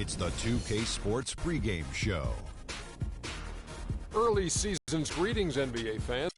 It's the 2K Sports pregame show. Early season's greetings, NBA fans.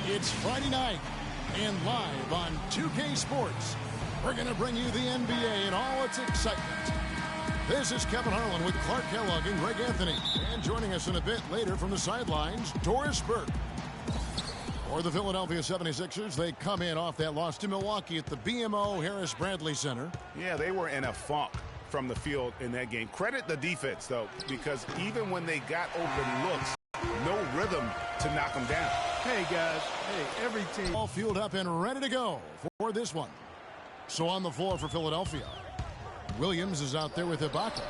It's Friday night, and live on 2K Sports, we're going to bring you the NBA in all its excitement. This is Kevin Harlan with Clark Kellogg and Greg Anthony. And joining us in a bit later from the sidelines, Doris Burke. For the Philadelphia 76ers, they come in off that loss to Milwaukee at the BMO Harris Bradley Center. Yeah, they were in a funk from the field in that game. Credit the defense, though, because even when they got open looks, no rhythm to knock them down. Hey, guys. Hey, every team. All fueled up and ready to go for this one. So on the floor for Philadelphia, Williams is out there with Ibaka.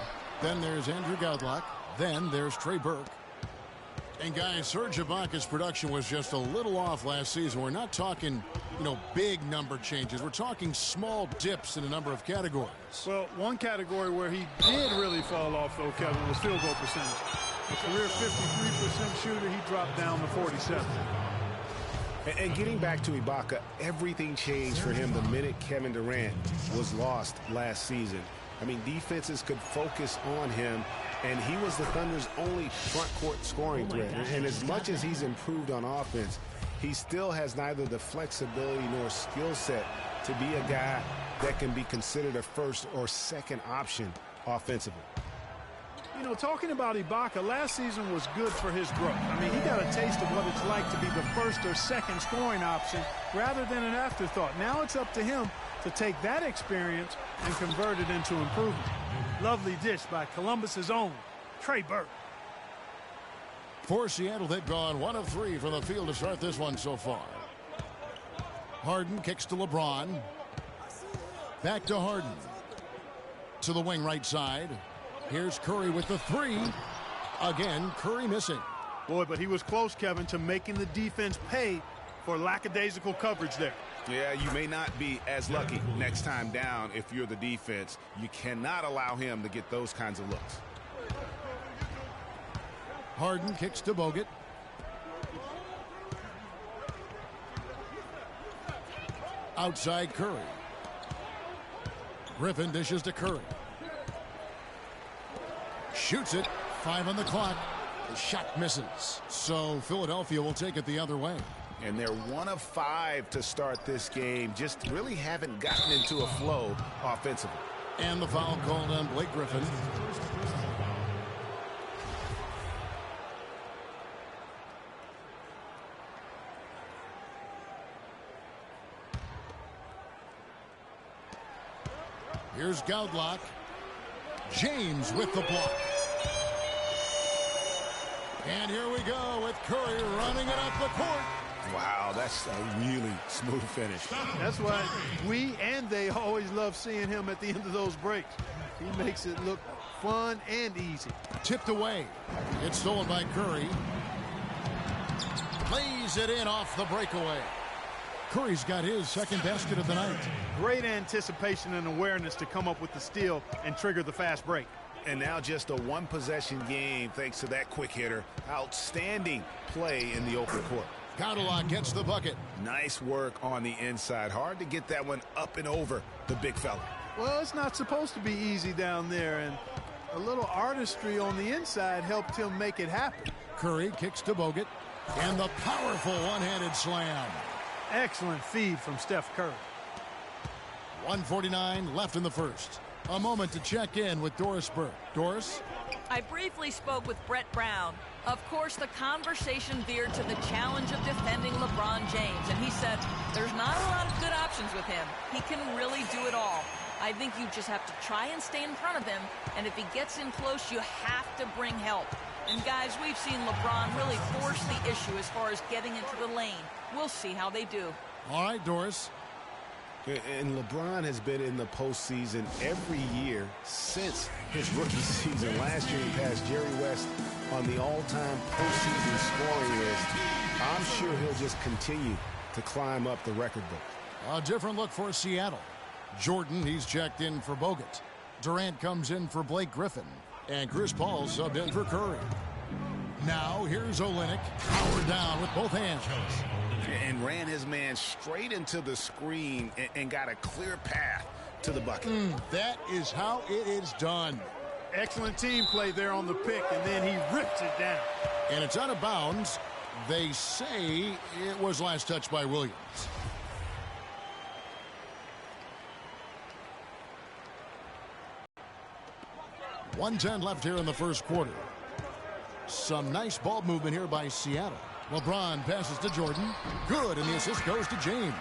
Then there's Andrew Godlock. Then there's Trey Burke. And guys, Serge Ibaka's production was just a little off last season. We're not talking, big number changes. We're talking small dips in a number of categories. Well, one category where he did really fall off, though, Kevin, was field goal percentage. A career 53% shooter, he dropped down to 47. And getting back to Ibaka, everything changed for him the minute Kevin Durant was lost last season. I mean, defenses could focus on him, and he was the Thunder's only front court scoring threat. And as much as he's improved on offense, he still has neither the flexibility nor skill set to be a guy that can be considered a first or second option offensively. Talking about Ibaka, last season was good for his growth. I mean, he got a taste of what it's like to be the first or second scoring option rather than an afterthought. Now it's up to him to take that experience and convert it into improvement. Lovely dish by Columbus's own Trey Burke. For Seattle, they've gone 1 of 3 from the field to start this one so far. Harden kicks to LeBron. Back to Harden. To the wing right side. Here's Curry with the 3. Again, Curry missing. Boy, but he was close, Kevin, to making the defense pay for lackadaisical coverage there. Yeah, you may not be as lucky next time down if you're the defense. You cannot allow him to get those kinds of looks. Harden kicks to Bogut. Outside Curry. Griffin dishes to Curry. Shoots it. 5 on the clock. The shot misses. So Philadelphia will take it the other way. And they're 1 of 5 to start this game. Just really haven't gotten into a flow offensively. And the foul called on Blake Griffin. Here's Godlock. James with the block. And here we go with Curry running it up the court. Wow, that's a really smooth finish. That's why we and they always love seeing him at the end of those breaks. He makes it look fun and easy. Tipped away. It's stolen by Curry. Lays it in off the breakaway. Curry's got his second basket of the night. Great anticipation and awareness to come up with the steal and trigger the fast break. And now just a one-possession game thanks to that quick hitter. Outstanding play in the open court. Godlock gets the bucket. Nice work on the inside. Hard to get that one up and over the big fella. Well, it's not supposed to be easy down there, and a little artistry on the inside helped him make it happen. Curry kicks to Bogut, and the powerful one-handed slam. Excellent feed from Steph Curry. 1:49 left in the first. A moment to check in with Doris Burke. Doris? I briefly spoke with Brett Brown. Of course, the conversation veered to the challenge of defending LeBron James, and he said there's not a lot of good options with him. He can really do it all. I think you just have to try and stay in front of him, and if he gets in close, you have to bring help. And guys, we've seen LeBron really force the issue as far as getting into the lane. We'll see how they do. All right, Doris. And LeBron has been in the postseason every year since his rookie season. Last year, he passed Jerry West on the all-time postseason scoring list. I'm sure he'll just continue to climb up the record book. A different look for Seattle. Jordan, he's checked in for Bogut. Durant comes in for Blake Griffin. And Chris Paul subbed in for Curry. Now, here's Olynyk. Powered down with both hands. And ran his man straight into the screen and got a clear path to the bucket. That is how it is done. Excellent team play there on the pick, and then he rips it down. And it's out of bounds. They say it was last touched by Williams. .110 left here in the first quarter. Some nice ball movement here by Seattle. LeBron passes to Jordan. Good, and the assist goes to James.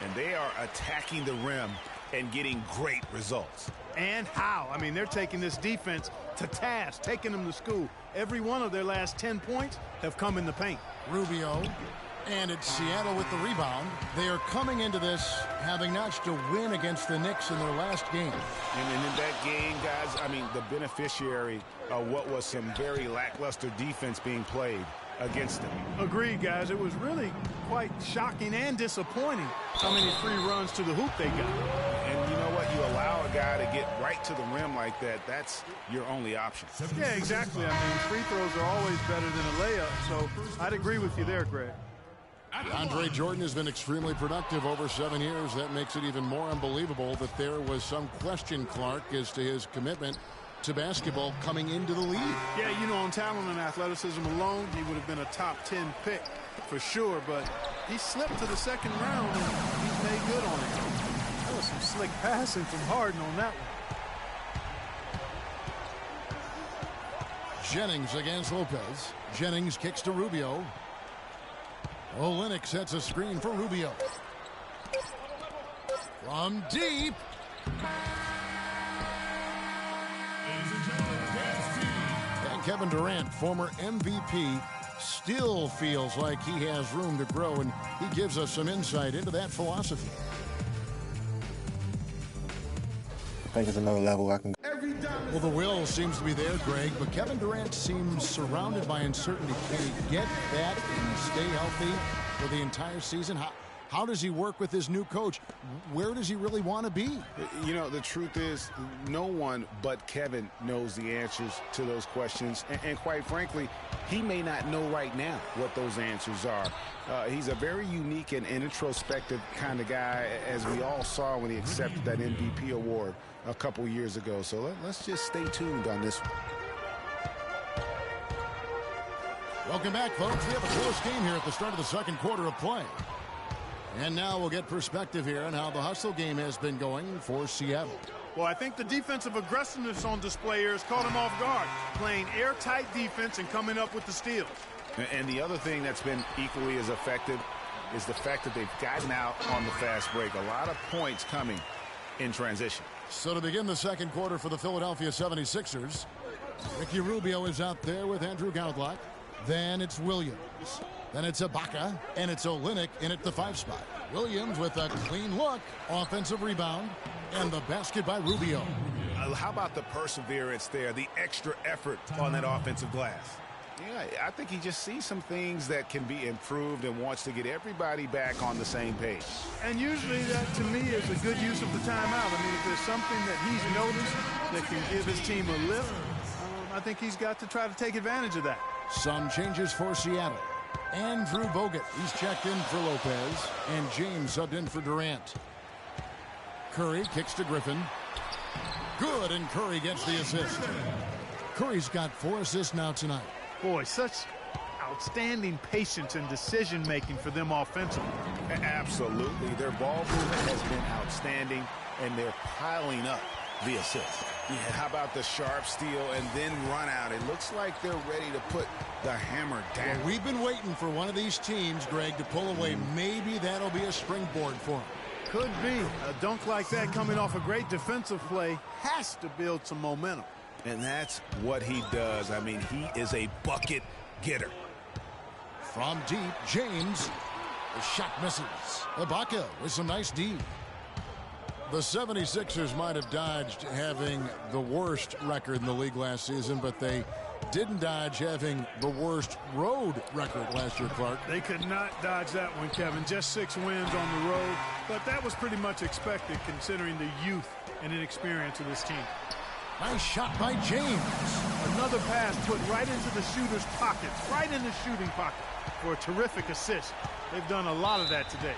And they are attacking the rim and getting great results. And how? I mean, they're taking this defense to task, taking them to school. Every one of their last 10 points have come in the paint. Rubio, and it's Seattle with the rebound. They are coming into this having notched a win against the Knicks in their last game. And in that game, guys, I mean, the beneficiary of what was some very lackluster defense being played against them. Agreed, guys. It was really quite shocking and disappointing how many free runs to the hoop they got. And you know what? You allow a guy to get right to the rim like that, that's your only option. Yeah, exactly. I mean, free throws are always better than a layup, so I'd agree with you there, Greg. Andre Jordan has been extremely productive over 7 years. That makes it even more unbelievable that there was some question, Clark, as to his commitment to basketball coming into the league. Yeah, you know, on talent and athleticism alone, he would have been a top 10 pick for sure, but he slipped to the second round, and he's made good on it. That was some slick passing from Harden on that one. Jennings against Lopez. Jennings kicks to Rubio. Olynyk sets a screen for Rubio. From deep. And Kevin Durant, former MVP, still feels like he has room to grow, and he gives us some insight into that philosophy. I think it's another level I can. Well, the will seems to be there, Greg, but Kevin Durant seems surrounded by uncertainty. Can he get that and stay healthy for the entire season? How does he work with his new coach? Where does he really want to be? You know, the truth is, no one but Kevin knows the answers to those questions. And quite frankly, he may not know right now what those answers are. He's a very unique and introspective kind of guy, as we all saw when he accepted that MVP award a couple years ago. So let's just stay tuned on this one. Welcome back, folks. We have a close game here at the start of the second quarter of play. And now we'll get perspective here on how the hustle game has been going for Seattle. Well, I think the defensive aggressiveness on display here has caught him off guard, playing airtight defense and coming up with the steals. And the other thing that's been equally as effective is the fact that they've gotten out on the fast break. A lot of points coming in transition. So to begin the second quarter for the Philadelphia 76ers, Ricky Rubio is out there with Andrew Goudlock. Then it's Williams. Then it's Ibaka, and it's Olynyk in at the 5 spot. Williams with a clean look, offensive rebound, and the basket by Rubio. How about the perseverance there, the extra effort on that offensive glass? Yeah, I think he just sees some things that can be improved and wants to get everybody back on the same page. And usually that, to me, is a good use of the timeout. I mean, if there's something that he's noticed that can give his team a lift, I think he's got to try to take advantage of that. Some changes for Seattle. Andrew Bogut, he's checked in for Lopez, and James subbed in for Durant. Curry kicks to Griffin. Good, and Curry gets the assist. Curry's got 4 assists now tonight. Boy, such outstanding patience and decision-making for them offensively. Absolutely. Their ball movement has been outstanding, and they're piling up the assists. Yeah, how about the sharp steal and then run out? It looks like they're ready to put the hammer down. Well, we've been waiting for one of these teams, Greg, to pull away. Maybe that'll be a springboard for them. Could be. A dunk like that coming off a great defensive play has to build some momentum. And that's what he does. I mean, he is a bucket getter. From deep, James. The shot misses. Ibaka with some nice D. The 76ers might have dodged having the worst record in the league last season, but they didn't dodge having the worst road record last year, Clark. They could not dodge that one, Kevin. Just 6 wins on the road, but that was pretty much expected considering the youth and inexperience of this team. Nice shot by James. Another pass put right into the shooter's pocket, right in the shooting pocket for a terrific assist. They've done a lot of that today.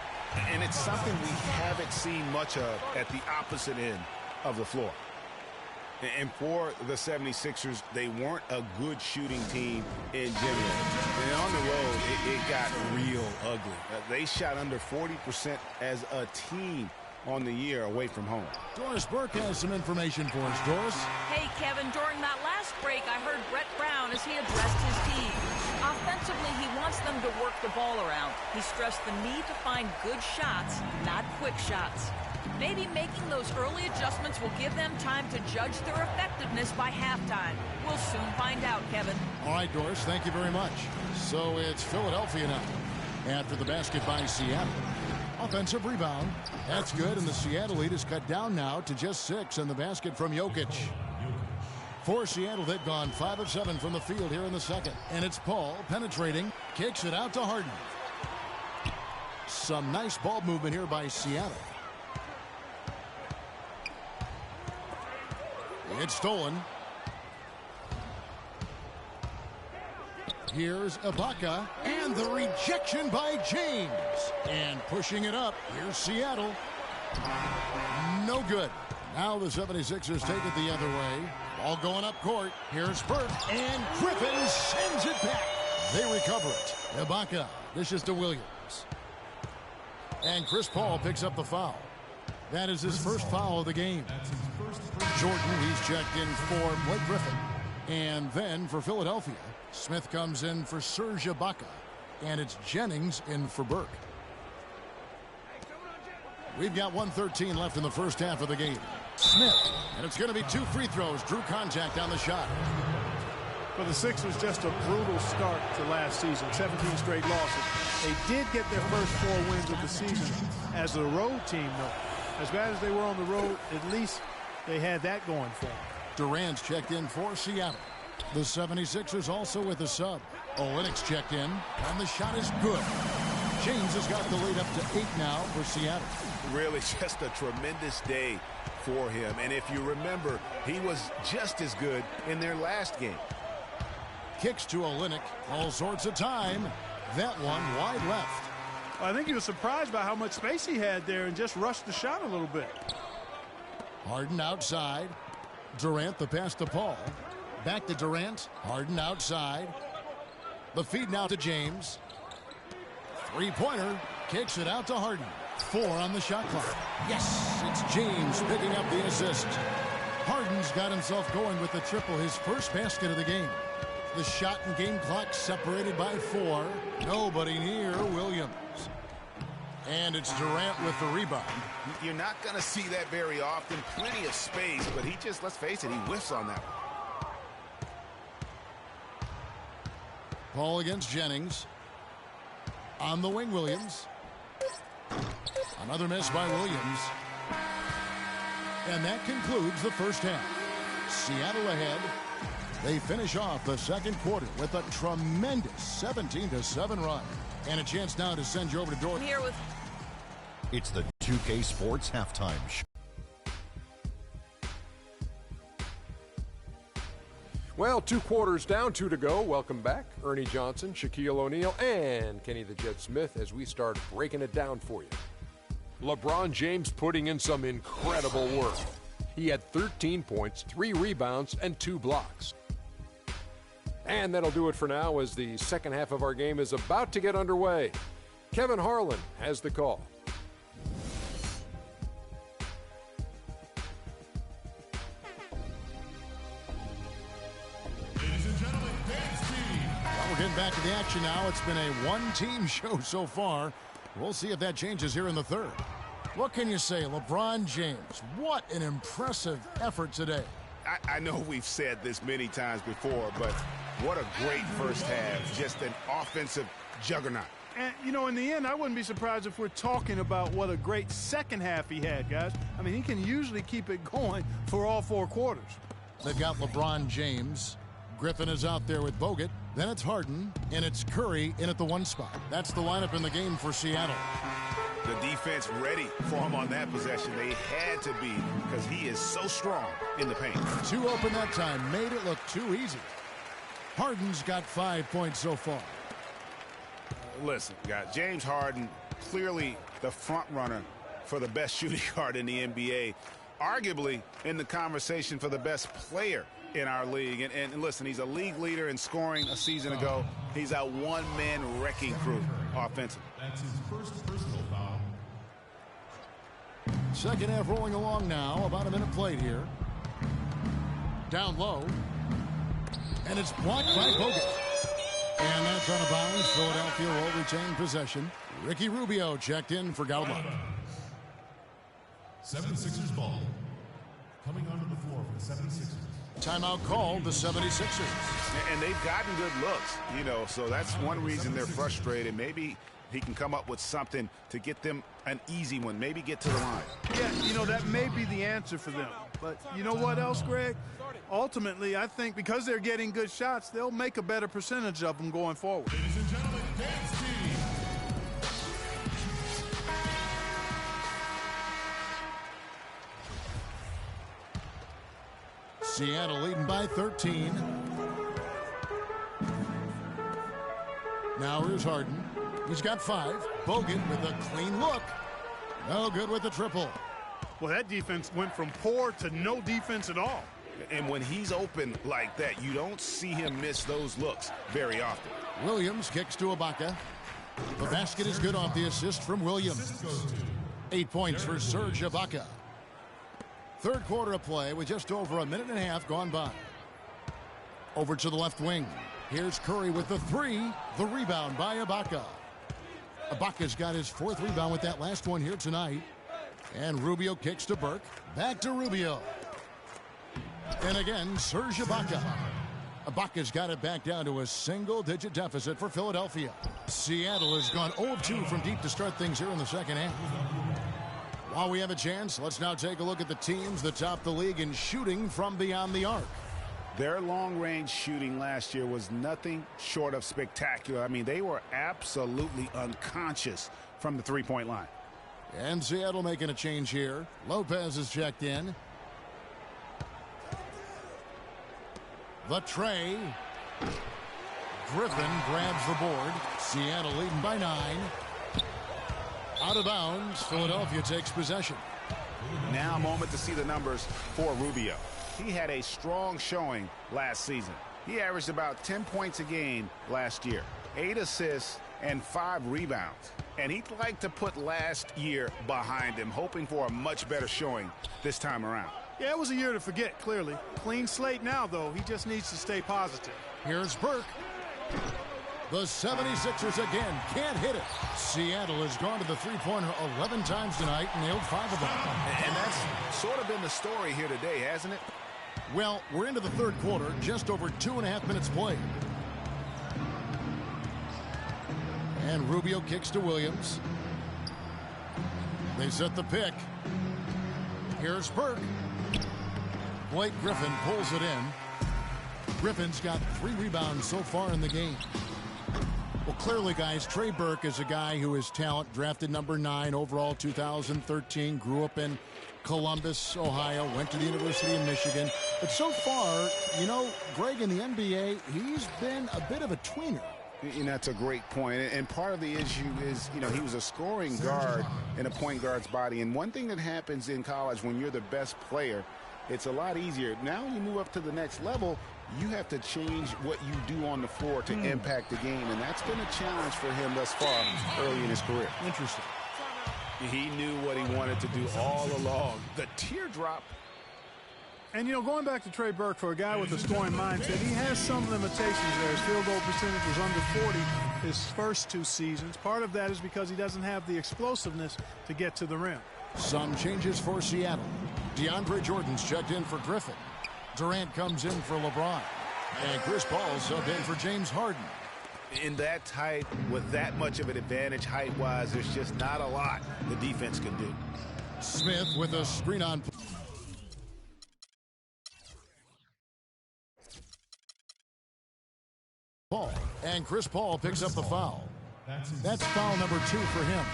And it's something we haven't seen much of at the opposite end of the floor. And for the 76ers, they weren't a good shooting team in general. And on the road, it got real ugly. They shot under 40% as a team on the year away from home. Doris Burke has some information for us. Doris? Hey, Kevin, during that last break, I heard Brett Brown as he addressed his team. Offensively, he wants them to work the ball around. He stressed the need to find good shots, not quick shots. Maybe making those early adjustments will give them time to judge their effectiveness by halftime. We'll soon find out, Kevin. All right, Doris, thank you very much. So it's Philadelphia now after the basket by Seattle. Offensive rebound. That's good, and the Seattle lead is cut down now to just 6, and the basket from Jokic. For Seattle, they've gone 5 of 7 from the field here in the second. And it's Paul penetrating, kicks it out to Harden. Some nice ball movement here by Seattle. It's stolen. Here's Ibaka, and the rejection by James. And pushing it up, here's Seattle. No good. Now the 76ers take it the other way. Ball going up court. Here's Burke, and Griffin sends it back. They recover it. Ibaka dishes to Williams. And Chris Paul picks up the foul. That is his first foul of the game. Jordan, he's checked in for Blake Griffin. And then for Philadelphia, Smith comes in for Serge Ibaka. And it's Jennings in for Burke. We've got 1:13 left in the first half of the game. Smith, and it's going to be 2 free throws. Drew contact on the shot. For the Sixers, just a brutal start to last season. 17 straight losses. They did get their first 4 wins of the season as a road team, though. As bad as they were on the road, at least they had that going for them. Durant's checked in for Seattle. The 76ers also with a sub. Olynyk's checked in, and the shot is good. James has got the lead up to 8 now for Seattle. Really just a tremendous day for him. And if you remember, he was just as good in their last game. Kicks to Olynyk. All sorts of time. That one wide left. I think he was surprised by how much space he had there and just rushed the shot a little bit. Harden outside. Durant the pass to Paul. Back to Durant. Harden outside. The feed now to James. Three-pointer. Kicks it out to Harden. 4 on the shot clock. Yes, it's James picking up the assist. Harden's got himself going with the triple, his first basket of the game. The shot and game clock separated by 4. Nobody near Williams. And it's Durant with the rebound. You're not going to see that very often. Plenty of space, but he just, let's face it, he whiffs on that one. Paul against Jennings. On the wing, Williams. Another miss by Williams. And that concludes the first half. Seattle ahead. They finish off the second quarter with a tremendous 17-7 run. And a chance now to send you over to Dortmund. Here with It's the 2K Sports Halftime Show. Well, 2 quarters down, 2 to go. Welcome back. Ernie Johnson, Shaquille O'Neal, and Kenny the Jet Smith as we start breaking it down for you. LeBron James putting in some incredible work. He had 13 points, 3 rebounds, and 2 blocks. And that'll do it for now as the second half of our game is about to get underway. Kevin Harlan has the call. Getting back to the action now. It's been a one-team show so far. We'll see if that changes here in the third. What can you say, LeBron James? What an impressive effort today. I know we've said this many times before, but what a great first half. Just an offensive juggernaut. And, you know, in the end, I wouldn't be surprised if we're talking about what a great second half he had, guys. I mean, he can usually keep it going for all 4 quarters. They've got LeBron James. Griffin is out there with Bogut. Then it's Harden, and it's Curry in at the 1 spot. That's the lineup in the game for Seattle. The defense ready for him on that possession. They had to be because he is so strong in the paint. 2 open that time. Made it look too easy. Harden's got 5 points so far. Listen, guys, James Harden, clearly the front runner for the best shooting guard in the NBA. Arguably in the conversation for the best player in our league. And listen, he's a league leader in scoring a season ago. He's a one-man wrecking crew offensively. That's his first personal foul. Second half rolling along now. About a minute played here. Down low. And it's blocked by Bogut. And that's out of bounds. Philadelphia will retain possession. Ricky Rubio checked in for Gallup. 76ers ball. Coming onto the floor for the 76ers. Timeout called the 76ers. And they've gotten good looks, you know, so that's one reason they're frustrated. Maybe he can come up with something to get them an easy one, maybe get to the line. Yeah, you know, that may be the answer for them. But you know what else, Greg? Ultimately, I think because they're getting good shots, they'll make a better percentage of them going forward. Ladies and gentlemen, dance team. Seattle leading by 13. Now here's Harden. He's got 5. Bogut with a clean look. No good with the triple. Well, that defense went from poor to no defense at all. And when he's open like that, you don't see him miss those looks very often. Williams kicks to Ibaka. The basket is good off the assist from Williams. 8 points for Serge Ibaka. Third quarter of play with just over a minute and a half gone by. Over to the left wing. Here's Curry with the 3. The rebound by Ibaka. Ibaka's got his 4th rebound with that last one here tonight. And Rubio kicks to Burke. Back to Rubio. And again, Serge Ibaka. Ibaka's got it back down to a single-digit deficit for Philadelphia. Seattle has gone 0-2 from deep to start things here in the second half. While we have a chance, let's now take a look at the teams that top the league in shooting from beyond the arc. Their long-range shooting last year was nothing short of spectacular. I mean, they were absolutely unconscious from the three-point line. And Seattle making a change here. Lopez is checked in. The tray. Griffin grabs the board. Seattle leading by 9. Out of bounds. Philadelphia takes possession. Now a moment to see the numbers for Rubio. He had a strong showing last season. He averaged about 10 points a game last year, 8 assists and 5 rebounds. And he'd like to put last year behind him, hoping for a much better showing this time around. Yeah, it was a year to forget, clearly. Clean slate now, though. He just needs to stay positive. Here's Burke. The 76ers again can't hit it. Seattle has gone to the three-pointer 11 times tonight and nailed 5 of them. And that's sort of been the story here today, hasn't it? Well, we're into the third quarter, just over 2.5 minutes played. And Rubio kicks to Williams. They set the pick. Here's Burke. Blake Griffin pulls it in. Griffin's got 3 rebounds so far in the game. Well, clearly, guys, Trey Burke is a guy who is talent, drafted number 9 overall 2013, grew up in Columbus, Ohio, went to the University of Michigan. But so far, you know, Greg, in the NBA, he's been a bit of a tweener. And that's a great point. And part of the issue is, you know, he was a scoring guard in a point guard's body. And one thing that happens in college when you're the best player, it's a lot easier. Now when you move up to the next level, you have to change what you do on the floor to impact the game. And that's been a challenge for him thus far early in his career. Interesting. He knew what he wanted to do all along. The teardrop And, you know, going back to Trey Burke, for a guy with a scoring mindset, he has some limitations there. His field goal percentage was under 40 his first 2 seasons. Part of that is because he doesn't have the explosiveness to get to the rim. Some changes for Seattle. DeAndre Jordan's checked in for Griffin. Durant comes in for LeBron. And Chris Paul subbed in for James Harden. In that tight, with that much of an advantage height-wise, there's just not a lot the defense can do. Smith with a screen on. Paul. And Chris Paul picks up the foul. That's foul number 2 for him.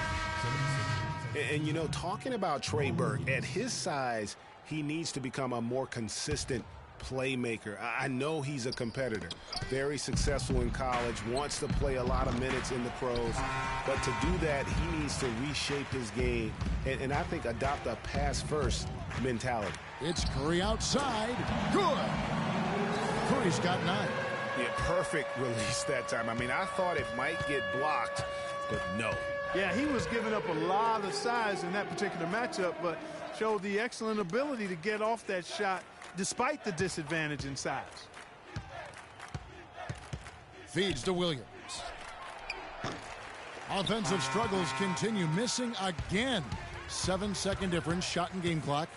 And, you know, talking about Trey Burke, at his size, he needs to become a more consistent playmaker. I know he's a competitor, very successful in college, wants to play a lot of minutes in the pros, but to do that, he needs to reshape his game and I think adopt a pass-first mentality. It's Curry outside. Good. Curry's got 9. Yeah, perfect release that time. I mean, I thought it might get blocked, but no. Yeah, he was giving up a lot of size in that particular matchup, but showed the excellent ability to get off that shot despite the disadvantage in size. Feeds to Williams. Offensive struggles continue, missing again. 7-second difference, shot and game clock.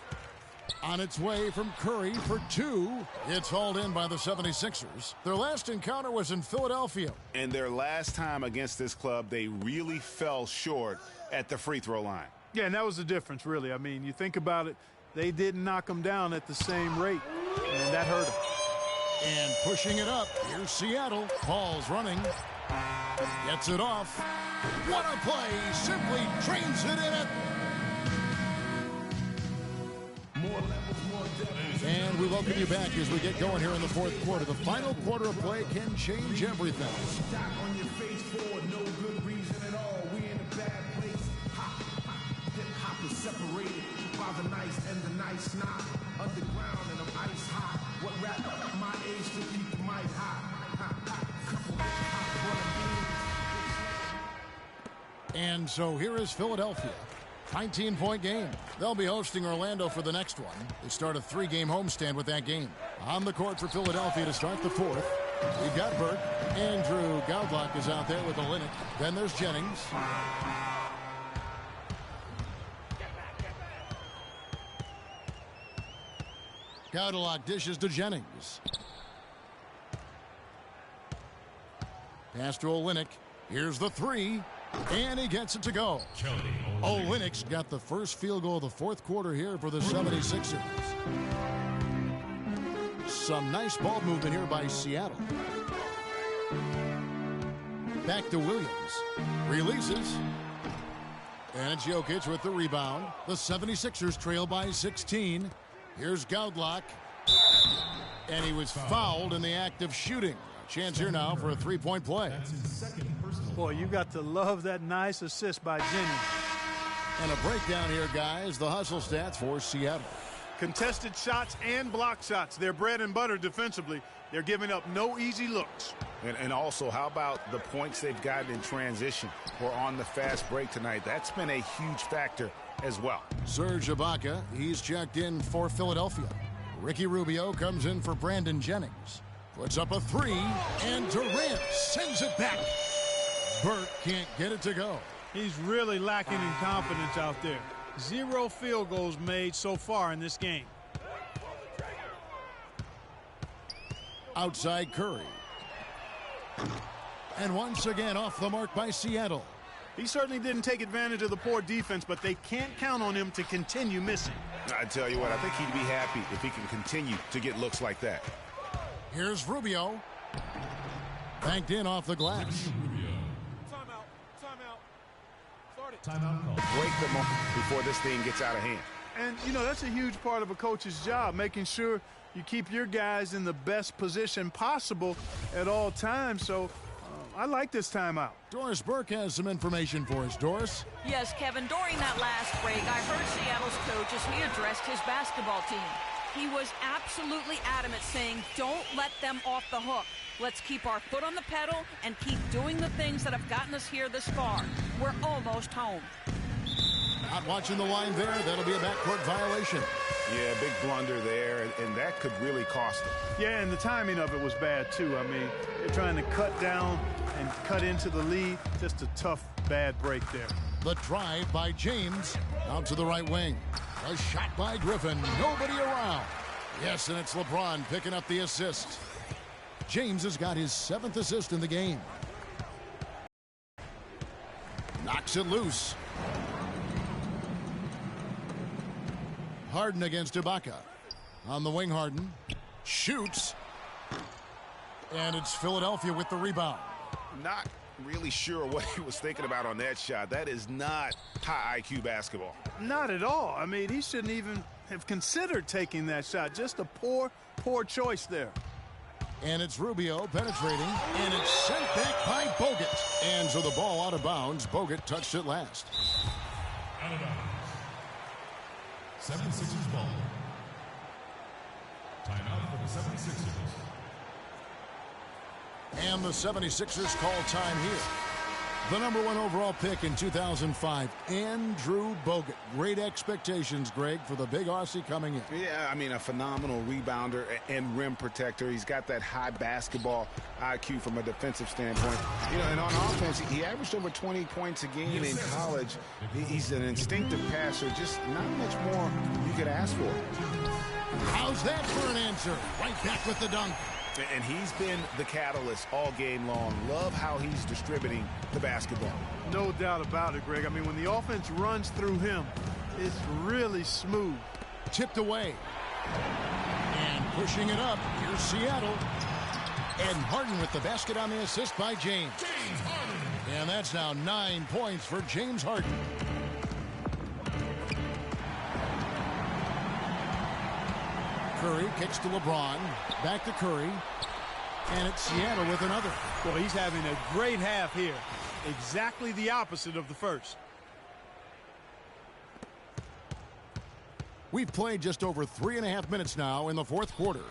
On its way from Curry for 2. It's hauled in by the 76ers. Their last encounter was in Philadelphia. And their last time against this club, they really fell short at the free throw line. Yeah, and that was the difference, really. I mean, you think about it, they didn't knock them down at the same rate, and that hurt them. And pushing it up, here's Seattle. Paul's running. Gets it off. What a play! Simply trains it in it. And we welcome you back as we get going here in the 4th quarter. The final quarter of play can change everything. On your face for no good reason at all. We in a bad place. Hip hop is separated by the nice and the nice not. Underground and I'm ice hot. What rap my age to keep the mic hot. And so here is Philadelphia. 19-point game. They'll be hosting Orlando for the next one. They start a 3-game homestand with that game. On the court for Philadelphia to start the 4th. We've got Burke. Andrew Gaudlock is out there with the Linux. Then there's Jennings. Gaudlock dishes to Jennings. Pass to Olynyk. Here's the 3. And he gets it to go. Olynyk's got the first field goal of the 4th quarter here for the 76ers. Some nice ball movement here by Seattle. Back to Williams. Releases. And it's Jokic with the rebound. The 76ers trail by 16. Here's Gaudlock. And he was fouled in the act of shooting. Chance here now for a 3-point play. Boy, you got to love that nice assist by Jennings. And a breakdown here, guys. The hustle stats for Seattle. Contested shots and block shots. They're bread and butter defensively. They're giving up no easy looks. And also, how about the points they've gotten in transition or on the fast break tonight? That's been a huge factor as well. Serge Ibaka, he's checked in for Philadelphia. Ricky Rubio comes in for Brandon Jennings. Puts up a 3, and Durant sends it back. Burke can't get it to go. He's really lacking in confidence out there. 0 field goals made so far in this game. Outside Curry. And once again off the mark by Seattle. He certainly didn't take advantage of the poor defense, but they can't count on him to continue missing. I tell you what, I think he'd be happy if he can continue to get looks like that. Here's Rubio. Banked in off the glass. Timeout call. Break the moment before this thing gets out of hand. And, you know, that's a huge part of a coach's job, making sure you keep your guys in the best position possible at all times. So I like this timeout. Doris Burke has some information for us. Doris? Yes, Kevin, during that last break, I heard Seattle's coach as he addressed his basketball team. He was absolutely adamant, saying, don't let them off the hook. Let's keep our foot on the pedal and keep doing the things that have gotten us here this far. We're almost home. Not watching the line there. That'll be a backcourt violation. Yeah, big blunder there, and that could really cost him. Yeah, and the timing of it was bad, too. I mean, they're trying to cut down and cut into the lead. Just a tough, bad break there. The drive by James out to the right wing. A shot by Griffin. Nobody around. Yes, and it's LeBron picking up the assist. James has got his 7th assist in the game. Knocks it loose. Harden against Ibaka. On the wing, Harden. Shoots. And it's Philadelphia with the rebound. Not really sure what he was thinking about on that shot. That is not high IQ basketball. Not at all. I mean, he shouldn't even have considered taking that shot. Just a poor choice there. And it's Rubio penetrating, and it's sent back by Bogut. And so the ball out of bounds. Bogut touched it last. Out of bounds. 76ers ball. Timeout for the 76ers. And the 76ers call time here. The #1 overall pick in 2005, Andrew Bogut. Great expectations, Greg, for the big Aussie coming in. Yeah, I mean, a phenomenal rebounder and rim protector. He's got that high basketball IQ from a defensive standpoint. You know, and on offense, he averaged over 20 points a game in college. He's an instinctive passer, just not much more you could ask for. How's that for an answer? Right back with the dunk. And he's been the catalyst all game long. Love how he's distributing the basketball. No doubt about it, Greg. I mean, when the offense runs through him, it's really smooth. Tipped away. And pushing it up. Here's Seattle. And Harden with the basket on the assist by James. And that's now 9 points for James Harden. Curry kicks to LeBron. Back to Curry. And it's Seattle with another. Well, he's having a great half here. Exactly the opposite of the first. We've played just over 3.5 minutes now in the fourth quarter.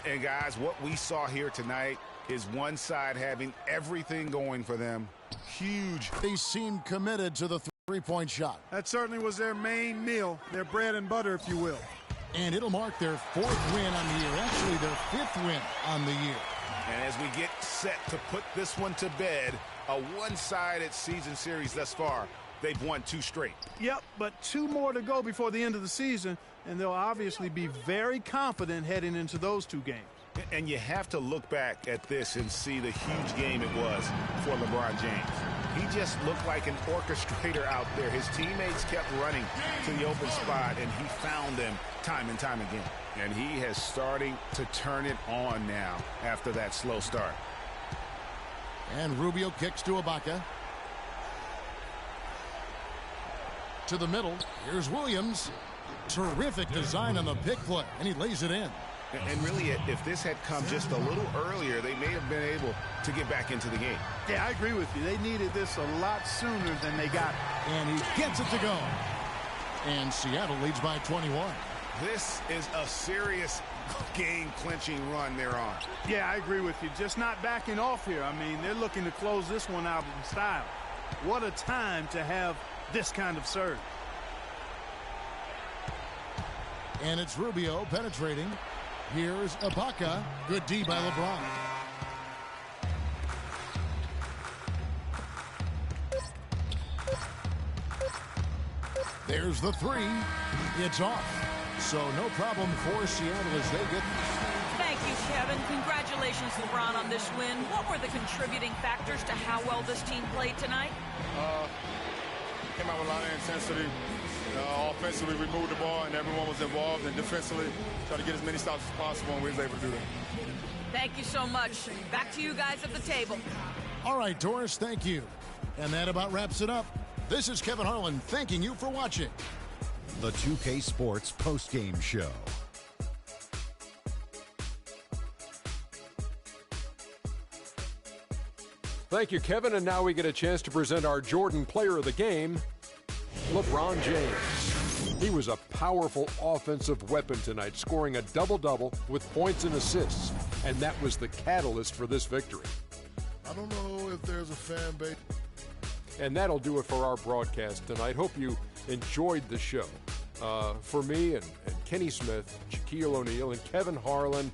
And guys, what we saw here tonight is one side having everything going for them. Huge. They seem committed to the three-point shot. That certainly was their main meal, their bread and butter, if you will. And it'll mark their 4th win on the year. Actually, their 5th win on the year. And as we get set to put this one to bed, a one-sided season series thus far, they've won 2 straight. Yep, but 2 more to go before the end of the season, and they'll obviously be very confident heading into those 2 games. And you have to look back at this and see the huge game it was for LeBron James. He just looked like an orchestrator out there. His teammates kept running to the open spot, and he found them time and time again. And he has starting to turn it on now after that slow start. And Rubio kicks to Ibaka. To the middle. Here's Williams. Terrific design on the pick play, and he lays it in. And really, if this had come just a little earlier, they may have been able to get back into the game. Yeah, I agree with you. They needed this a lot sooner than they got it. And he gets it to go. And Seattle leads by 21. This is a serious game-clinching run they're on. Yeah, I agree with you. Just not backing off here. I mean, they're looking to close this one out in style. What a time to have this kind of serve. And it's Rubio penetrating. Here's Ibaka. Good D by LeBron. There's the 3. It's off. So no problem for Seattle as they get. Thank you, Kevin. Congratulations, LeBron, on this win. What were the contributing factors to how well this team played tonight? Came out with a lot of intensity. Offensively, we moved the ball, and everyone was involved. And defensively, tried to get as many stops as possible, and we was able to do that. Thank you so much. Back to you guys at the table. All right, Doris, thank you. And that about wraps it up. This is Kevin Harlan thanking you for watching the 2K Sports postgame show. Thank you, Kevin. And now we get a chance to present our Jordan Player of the Game, LeBron James. He was a powerful offensive weapon tonight, scoring a double-double with points and assists. And that was the catalyst for this victory. I don't know if there's a fan base. And that'll do it for our broadcast tonight. Hope you enjoyed the show. For me and Kenny Smith, Shaquille O'Neal, and Kevin Harlan,